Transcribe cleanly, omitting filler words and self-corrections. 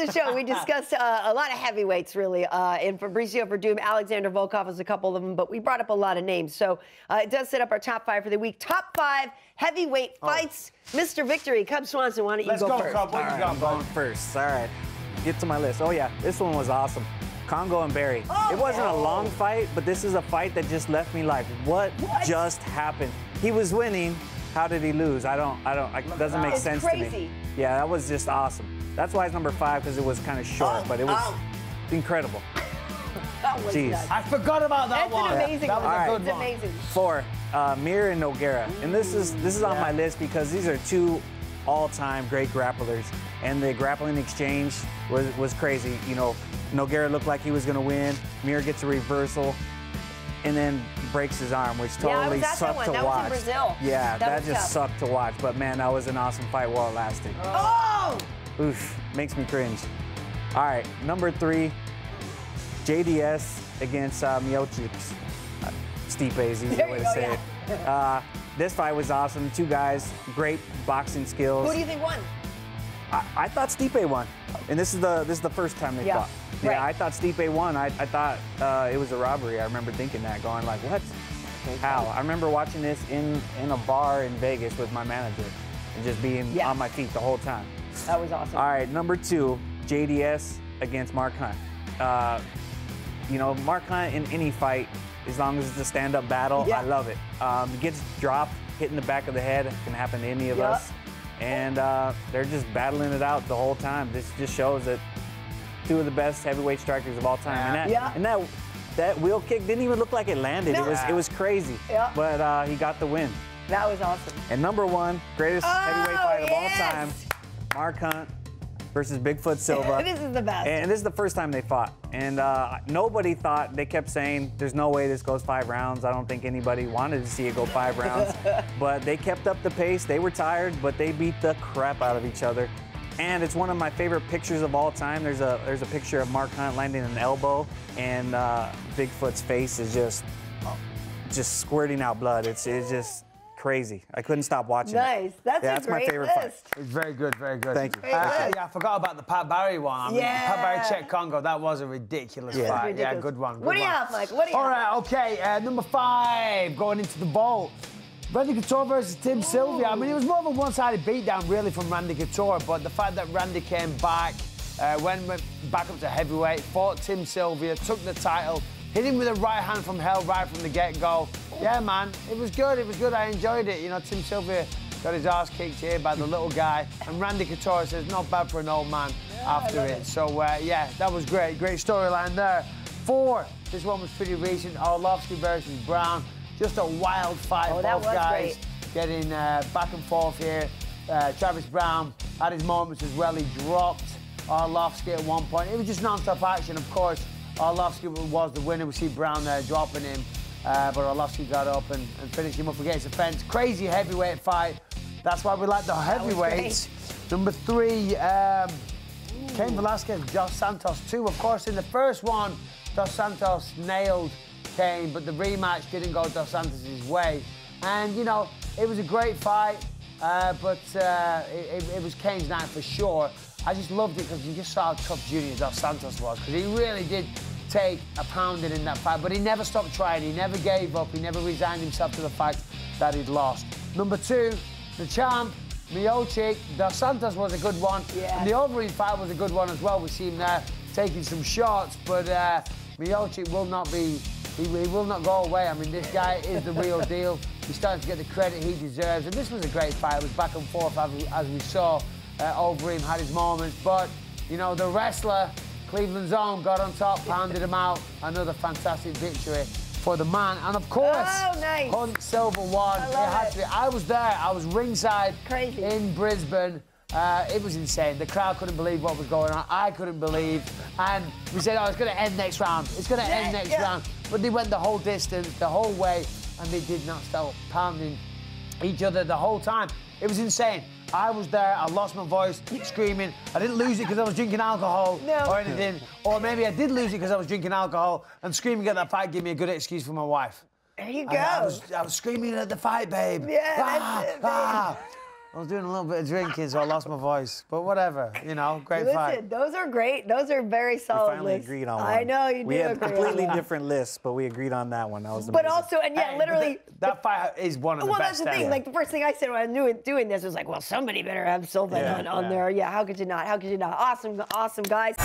in the show, we discussed a lot of heavyweights, really. And Fabricio Verdum, Alexander Volkov was a couple of them, but we brought up a lot of names. So it does set up our top 5 for the week. Top 5 heavyweight fights. Mr. Victory, Cub Swanson, why don't you go first? Cub, I'm going first. All right, get to my list. Oh, yeah, this one was awesome. Congo and Barry. It wasn't a long fight, but this is a fight that just left me like, what just happened? He was winning. How did he lose? It doesn't make sense to me. Yeah, that was just awesome. That's why it's number 5, because it was kind of short, but it was incredible. Jeez. I forgot about that one. That's an amazing one. That was a good one. Amazing. 4, Mir and Nogueira. And this is on my list because these are 2 all-time great grapplers. And the grappling exchange was crazy. You know, Nogueira looked like he was going to win. Mir gets a reversal and then breaks his arm, which totally sucked to watch. That was in Brazil. Yeah, that just sucked to watch. But, man, that was an awesome fight while it lasted. Oh! Oof, makes me cringe. All right, number 3, JDS against Miocic. Stipe is the easier way to say it. This fight was awesome. 2 guys, great boxing skills. Who do you think won? I thought Stipe won, and this is the first time they fought. Right. Yeah, I thought Stipe won. I thought it was a robbery. I remember thinking that, going like, what? How? I remember watching this in a bar in Vegas with my manager and just being on my feet the whole time. That was awesome. All right, number 2, JDS against Mark Hunt. You know, Mark Hunt in any fight, as long as it's a stand-up battle, I love it. He gets dropped, hit in the back of the head. It can happen to any of us. And they're just battling it out the whole time. This just shows that 2 of the best heavyweight strikers of all time. And that wheel kick didn't even look like it landed. No. It was crazy. But he got the win. That was awesome. And number 1, greatest heavyweight fight of all time, Mark Hunt versus Bigfoot Silva. This is the best. And this is the first time they fought. And nobody thought, they kept saying, there's no way this goes 5 rounds. I don't think anybody wanted to see it go 5 rounds. But they kept up the pace. They were tired, but they beat the crap out of each other. And it's one of my favorite pictures of all time. There's a picture of Mark Hunt landing an elbow, and Bigfoot's face is just squirting out blood. It's just crazy. I couldn't stop watching it. That's a my great favorite list. fight. Very good, very good. Thank you. Yeah, I forgot about the Pat Barry one. I mean, Pat Barry checked Congo. That was a ridiculous fight. Ridiculous. Yeah, good one. What do you have, Mike? What do you have? All right, okay. Number 5, going into the vault. Randy Couture versus Tim Sylvia. I mean, it was more of a one-sided beatdown, really, from Randy Couture, but the fact that Randy came back, went back up to heavyweight, fought Tim Sylvia, took the title, hit him with a right hand from hell right from the get-go. Yeah, man, it was good. It was good. I enjoyed it. You know, Tim Sylvia got his ass kicked here by the little guy, and Randy Couture says, not bad for an old man after it. So, yeah, that was great. Great storyline there. 4, this one was pretty recent. Arlovski versus Brown. Just a wild fight. Both guys getting back and forth here. Travis Brown had his moments as well. He dropped Arlovski at one point. It was just non-stop action. Of course, Arlovski was the winner. We see Brown there dropping him. But Arlovski got up and finished him up against the fence. Crazy heavyweight fight. That's why we like the heavyweights. Number 3, Cain Velasquez, Dos Santos 2. Of course, in the first one, Dos Santos nailed Cain, but the rematch didn't go Dos Santos' way. And, you know, it was a great fight, but it was Cain's night for sure. I just loved it because you just saw how tough Junior Dos Santos was, because he really did take a pounding in that fight, but he never stopped trying. He never gave up. He never resigned himself to the fact that he'd lost. Number 2, the champ, Miocic. Dos Santos was a good one. And the Overeem fight was a good one as well. We see him there taking some shots, but Miocic will not be... He will not go away. I mean, this guy is the real deal. He's starting to get the credit he deserves. And this was a great fight. It was back and forth, as we saw. Overeem had his moments. But, you know, the wrestler, Cleveland's own, got on top, pounded him out. Another fantastic victory for the man. And, of course, Hunt Silva won. It had to be. I was there. I was ringside in Brisbane. It was insane. The crowd couldn't believe what was going on. I couldn't believe. And we said, oh, it's going to end next round. It's going to end next round. But they went the whole distance, the whole way, and they did not stop pounding each other the whole time. It was insane. I was there. I lost my voice screaming. I didn't lose it because I was drinking alcohol or anything. Or maybe I did lose it because I was drinking alcohol, and screaming at that fight gave me a good excuse for my wife. There you go. I was screaming at the fight, babe. Yeah, that's it, babe. I was doing a little bit of drinking, so I lost my voice. But whatever, you know, great fight. Listen, those are great. Those are very solid We finally lists. agreed on one. I know you We do had agree completely on that. different lists, but we agreed on that one. That was But amazing. also, and yeah, Hey, literally. that fight is one of the Well, best that's the thing. ever. Like the first thing I said when I knew it doing this was like, well, somebody better have Sylvan on there. Yeah, how could you not? How could you not? Awesome, awesome guys.